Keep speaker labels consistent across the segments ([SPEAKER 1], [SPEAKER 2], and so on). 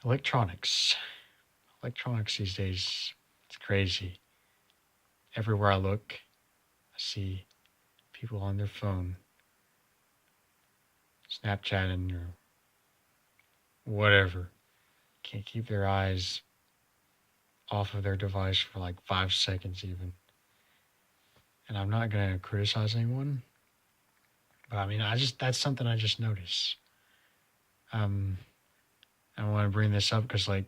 [SPEAKER 1] Electronics. Electronics these days, it's crazy. Everywhere I look, I see people on their phone, Snapchatting or whatever. Can't keep their eyes off of their device for like 5 seconds even. And I'm not gonna criticize anyone, but I mean, that's something I just noticed. Um, I want to bring this up because like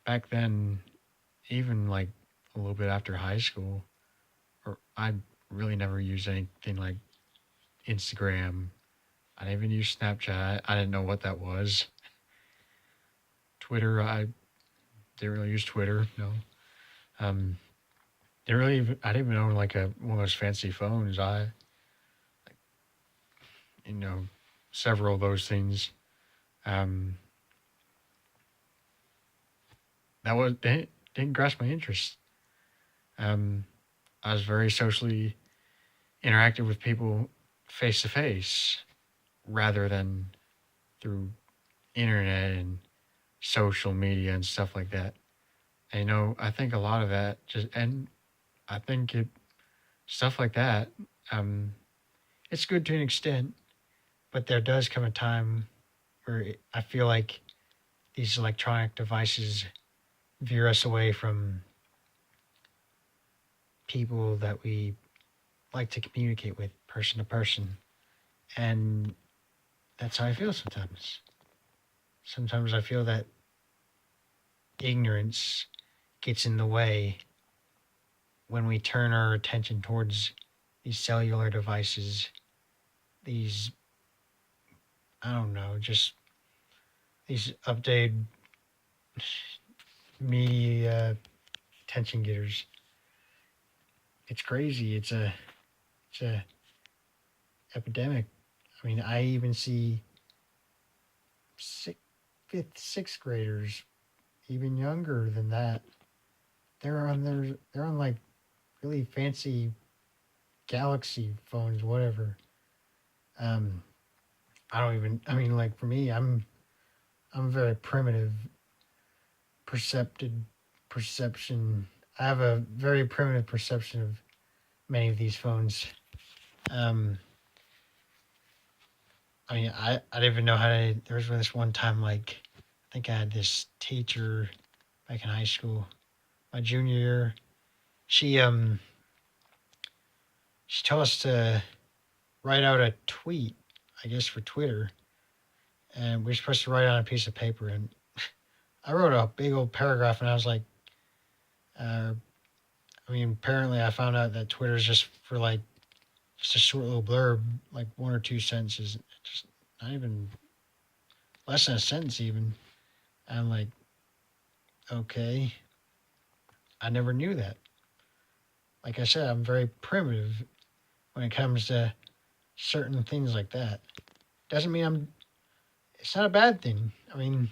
[SPEAKER 1] back then, even like a little bit after high school, or I really never used anything like Instagram. I didn't even use Snapchat. I didn't know what that was. Twitter, I didn't really use Twitter. No. Um, didn't really. I didn't even own like a one of those fancy phones. You know, several of those things. Um, that didn't grasp my interest. Um, I was very socially interactive with people face to face rather than through internet and social media and stuff like that. And, I think a lot of that and I think stuff like that, um, it's good to an extent, but there does come a time where I feel like these electronic devices veer us away from people that we like to communicate with person to person. And that's how I feel sometimes. Sometimes I feel that ignorance gets in the way when we turn our attention towards these cellular devices, these, I don't know, just these updated media attention getters. It's crazy. It's a epidemic. I mean, I even see sixth, fifth, sixth graders, even younger than that. They're on like really fancy Galaxy phones, whatever. Um, I don't even. I mean, like for me, I'm very primitive percepted perception. I have a very primitive perception of many of these phones. Um, I mean, I didn't even know how to. There was this one time, like, I think I had this teacher back in high school, my junior year. She she told us to write out a tweet, I guess for Twitter, and we are supposed to write on a piece of paper. And I wrote a big old paragraph, and I was like, uh, I mean, apparently I found out that Twitter is just for like just a short little blurb, like one or two sentences, just not even less than a sentence even. And I'm like, okay, I never knew that. Like I said, I'm very primitive when it comes to certain things like that. Doesn't mean it's not a bad thing. I mean,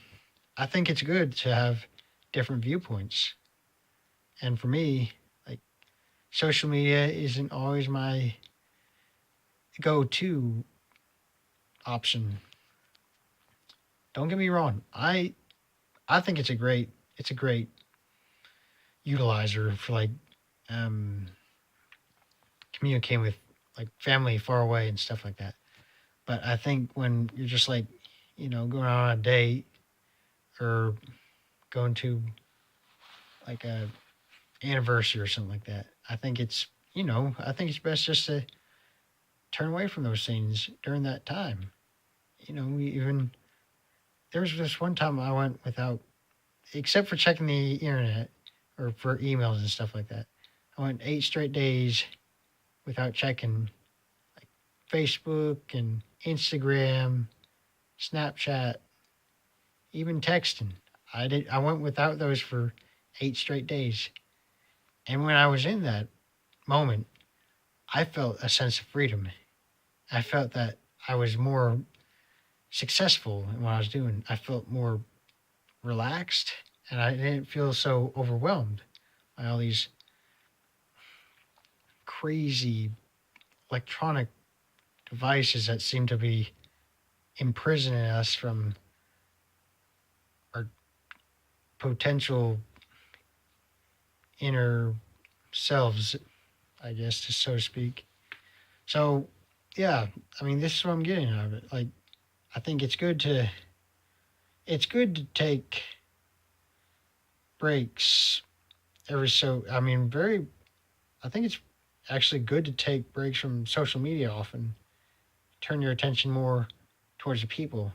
[SPEAKER 1] I think it's good to have different viewpoints. And for me, like social media isn't always my go-to option. Don't get me wrong. I think it's a great utilizer for like um communicating with like family far away and stuff like that. But I think when you're just like, going on a date or going to like a anniversary or something like that, I think it's best just to turn away from those things during that time. We even there was this one time I went without, except for checking the internet or for emails and stuff like that. I went 8 straight days without checking like Facebook and Instagram, Snapchat, even texting. I went without those for 8 straight days. And when I was in that moment, I felt a sense of freedom. I felt that I was more successful in what I was doing. I felt more relaxed and I didn't feel so overwhelmed by all these crazy electronic devices that seem to be imprisoning us from our potential inner selves, I guess, just so to speak. So, yeah, I mean, this is what I'm getting out of it. Like, I think it's good to take breaks every so. I mean, very. I think it's actually good to take breaks from social media often. Turn your attention more towards the people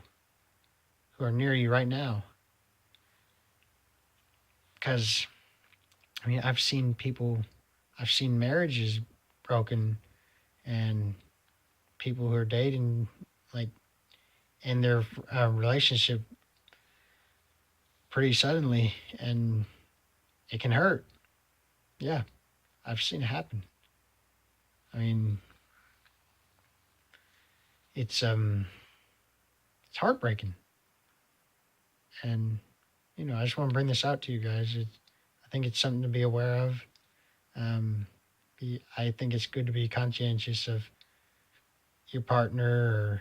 [SPEAKER 1] who are near you right now. Because I mean, I've seen marriages broken and people who are dating, like, in their relationship pretty suddenly, and it can hurt. Yeah, I've seen it happen. I mean, it's it's heartbreaking, and I just want to bring this out to you guys. I think it's something to be aware of. Um, I think it's good to be conscientious of your partner or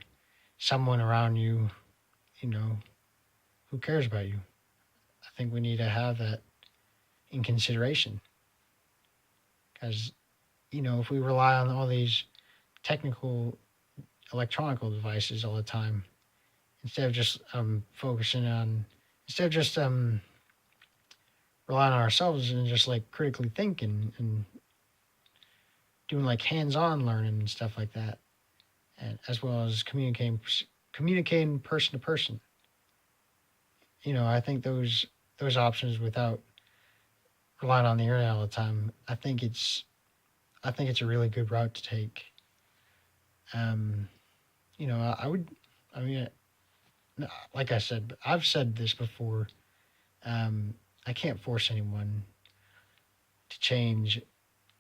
[SPEAKER 1] someone around you, you know, who cares about you. I think we need to have that in consideration because, if we rely on all these technical electronical devices all the time, instead of just instead of just relying on ourselves and just like critically thinking and doing like hands-on learning and stuff like that, and as well as communicating person to person. I think those options without relying on the internet all the time. I think it's a really good route to take. Um, I would. I mean, like I said, I've said this before. Um, I can't force anyone to change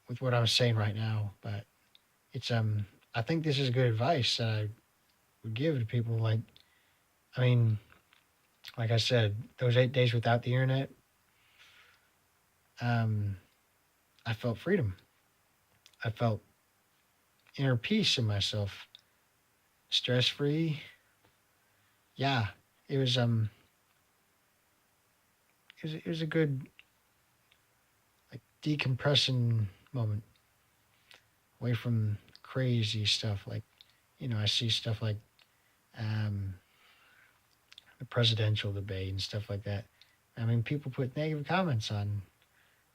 [SPEAKER 1] with what I'm saying right now, but it's I think this is good advice that I would give to people. Like, I mean, like I said, those 8 days without the internet, um, I felt freedom. I felt inner peace in myself, stress free. Yeah, it was it was a good like decompressing moment away from crazy stuff. Like, I see stuff like um, the presidential debate and stuff like that. I mean, people put negative comments on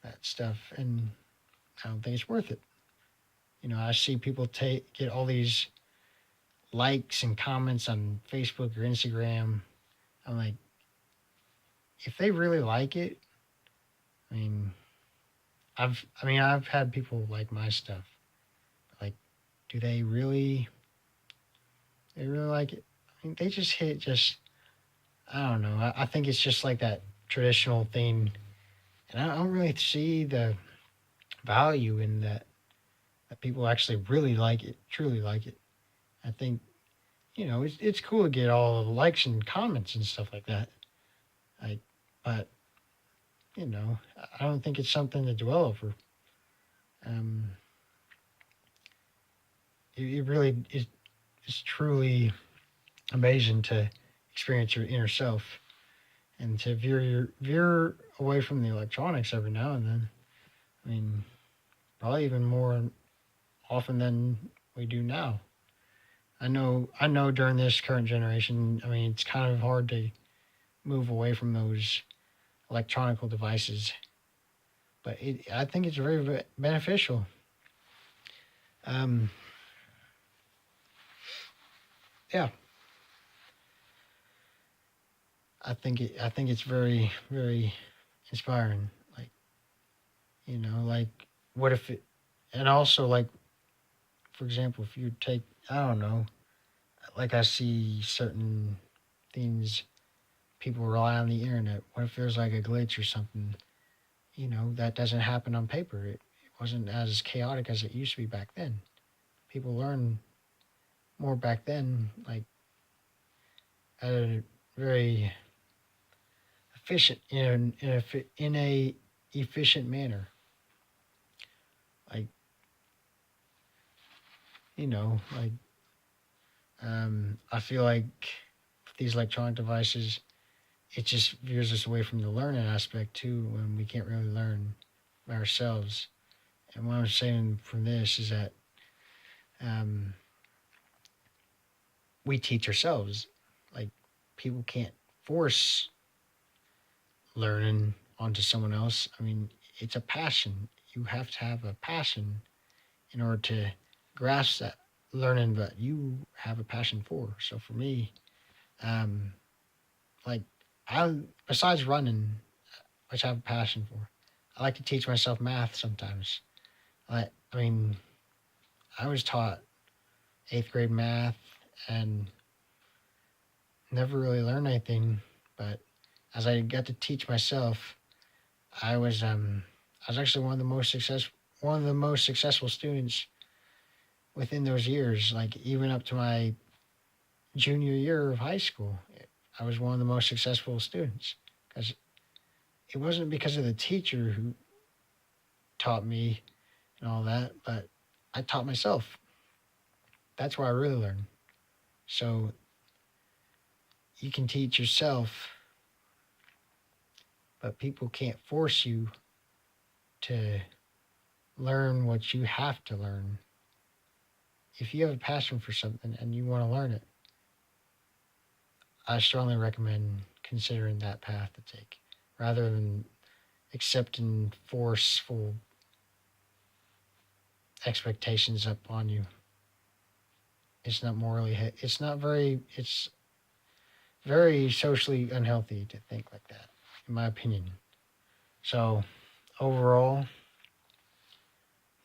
[SPEAKER 1] that stuff, and I don't think it's worth it. I see people get all these likes and comments on Facebook or Instagram. I'm like, if they really like it, I mean, I've had people like my stuff. Like, do they really? They really like it? I mean, they just hit just. I don't know. I think it's just like that traditional thing, and I don't really see the value in that. That people actually really like it, truly like it. I think it's cool to get all the likes and comments and stuff like that. Like, but I don't think it's something to dwell over. Um, it really is. It's truly amazing to experience your inner self and to veer away from the electronics every now and then. I mean, probably even more often than we do now. I know during this current generation, I mean, it's kind of hard to move away from those electronical devices, but I think it's very beneficial. Um, yeah, I think it's very very inspiring. Like, like what if it, and also like for example, if you take, I don't know, like I see certain things, people rely on the internet. What if there's like a glitch or something? That doesn't happen on paper. It wasn't as chaotic as it used to be back then. People learn more back then, like at a very efficient, in a efficient manner. Like, like I feel like these electronic devices, it just veers us away from the learning aspect too when we can't really learn by ourselves. And what I'm saying from this is that um, we teach ourselves. Like, people can't force learning onto someone else. I mean, it's a passion. You have to have a passion in order to grasp that learning that you have a passion for. So for me, um, like I besides running, which I have a passion for, I like to teach myself math sometimes. I mean, I was taught eighth grade math and never really learned anything, but as I got to teach myself, I was actually one of the most successful students within those years. Like, even up to my junior year of high school, I was one of the most successful students because it wasn't because of the teacher who taught me and all that, but I taught myself. That's where I really learned. So you can teach yourself, but people can't force you to learn what you have to learn. If you have a passion for something and you want to learn it, I strongly recommend considering that path to take rather than accepting forceful expectations upon you. It's not morally, it's very socially unhealthy to think like that, in my opinion. So, overall,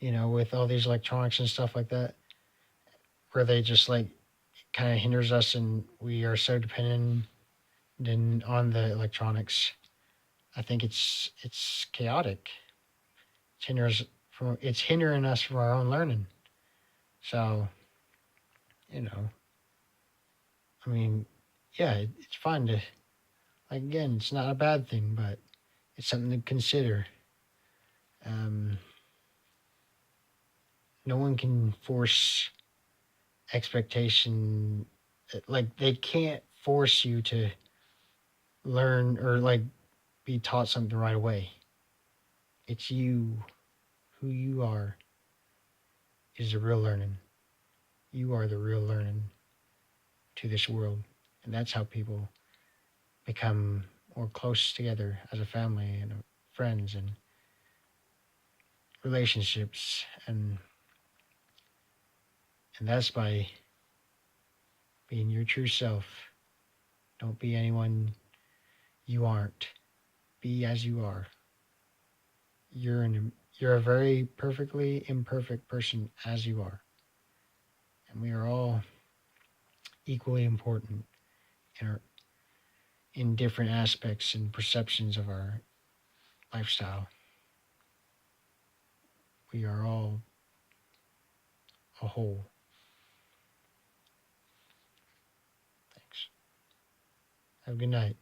[SPEAKER 1] with all these electronics and stuff like that, where they just like kind of hinders us and we are so dependent on the electronics, I think it's chaotic. It's hindering us from our own learning. So, you know, I mean, yeah, it's fine to, like, again, it's not a bad thing, but it's something to consider. Um, no one can force expectation. Like, they can't force you to learn or like be taught something right away. It's you, who you are, is the real learning. You are the real learning to this world, and that's how people become more close together as a family and friends and relationships, and that's by being your true self. Don't be anyone you aren't. Be as you are. You're a very perfectly imperfect person as you are, and we are all equally important in different aspects and perceptions of our lifestyle. We are all a whole. Thanks. Have a good night.